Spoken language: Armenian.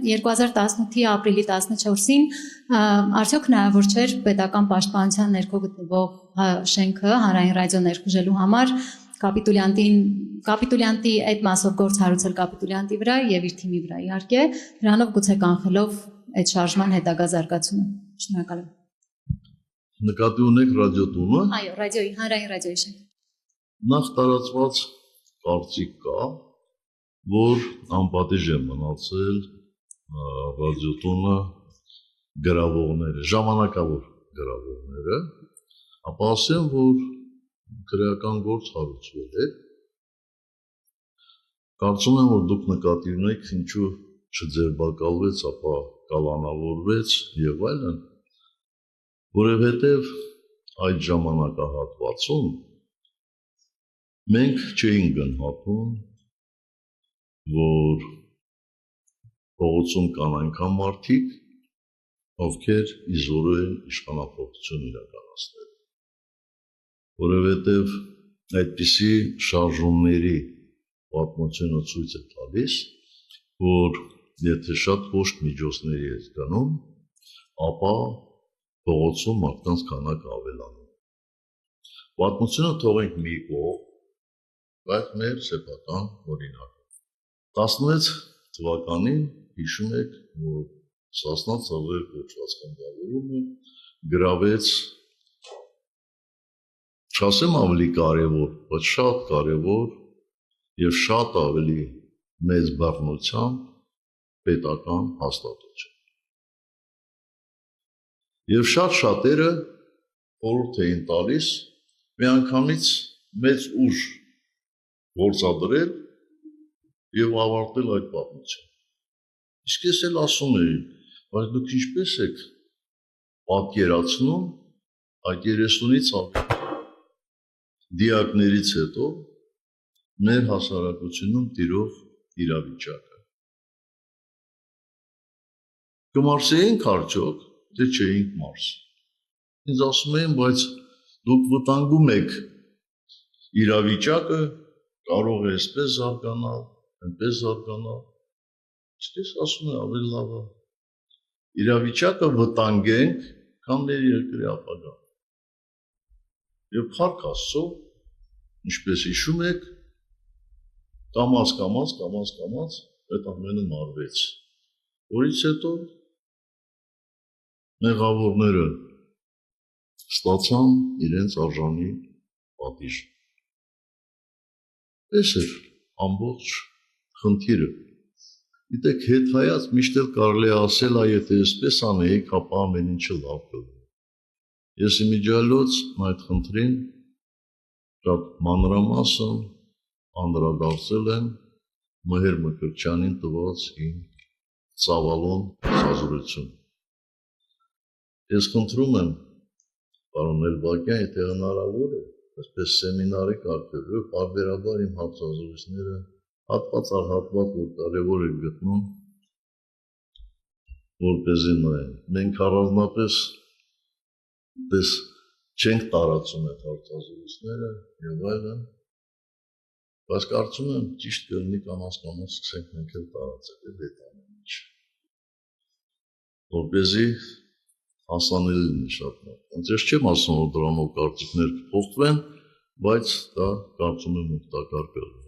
2018-ի ապրիլի 14-ին արդյոք հնարավոր չէր պետական պաշտպանության ներքո գտնվող շենքը հանրային ռադիո ներխուժելու համար կապիտուլյանտի այդ մասով գործ հարուցել կապիտուլյանտի վրա եւ իր թիմի վրա իհարկե, դրանով գուցե կանխելով այդ շարժման հետագա զարգացումը։ Շնորհակալ եմ։ Նկատի ունեք ռադիոտունը։ Այո, հանրային ռադիոյի շենք։ Նախ տարածված կարծիք կա, որ անպատիժ է մնացել ռադիոտունը գրավողները, ժամանակավոր գրավողները, ապա ասեմ, որ քրեական գործ հարուցվել է։ Կարծում եմ, որ դուք նկատի ունեք, ինչու չձերբակալվեց, ապա կալանավորվեց եւ այլն, որովհետեւ այդ ժամանակահատվածում մենք չէինք գնահատում, որ փողոցում կան այնքան մարդիկ, ովքեր իզորու են իշխանապողություն իրականացնել, որովհետև այդպիսի շարժումների պատմությունը ցույց է տալիս, որ եթե շատ կոշտ միջոցների է գնում, ապա փողոցում մարդկանց քանակը ավելանում։ Պատմությունը թողենք մի կողմ, բայց մեր սեփական օրինակը։ 16 թվականին հիշում եք, որ Սասնա ծաղր կոչված խմբավորումը գրավեց, չասեմ ավելի կարևոր, բայց շատ կարևոր եւ շատ ավելի մեծ բռնությամբ պետական հաստատություն։ Եվ շատ շատերը խորհուրդ էին տալիս միանգամից մեծ ուժ գործադրել եւ ավարտել այդ պատմությունը։ Իսկ ես էլ ասում էի, բայց դուք ինչպես եք պատկերացնում այդ 30-ից ավելի դիակներից հետո մեր հասարակությունում տիրող իրավիճակը։ Կմարսեինք արդյոք, թե չէինք մարսում։ Ինձ ասում էին, բայց դուք վտանգում եք իրավիճակը, կարող է այսպես զարգանալ, այնպես զարգանալ։ Իսկ ես ասում եմ ավելի լավ է իրավիճակը վտանգենք, քան մեր երկրի ապագան։ Եվ փառք Աստծո, ինչպես հիշում եք, կամաց այդ ամենը մարվեց։ Որից հետո մեղավորները ստացան իրենց արժանի պատիժը։ Այս էր ամբողջ խնդիրը։ Գիտեք, հետհայաց միշտ էլ կարելի է ասել, եթե այսպես անեիք, ապա ամեն ինչը լավ կլինի։ Ես իմիջիալոց այդ խնդրին շատ մանրամասն անդրադարձել եմ Մհեր Մկրտչյանին տված իմ ծավալուն ասազրույցում։ Ես խնդրում եմ, պարոն Էլբակյան, եթե հնարավոր է, այսպես սեմինարի կարգով, պարբերաբար իմ հարցազրույցները հատված առ հատված, որ կարևոր է գտնում, որպեսզի նայեն։ Մենք առանձնապես պես չենք տարածում այդ հարցազրույցները եւ այլն, բայց կարծում եմ ճիշտ կլինի կամաց սկսենք մենք էլ տարածել այդ ամեն ինչ, որպեսզի հասանելի լինի շատ մարդկանց։ Ես չեմ ասում, որ դրանով կարծիքներ կփոխվեն, բայց դա կարծում եմ օգտակար կլինի։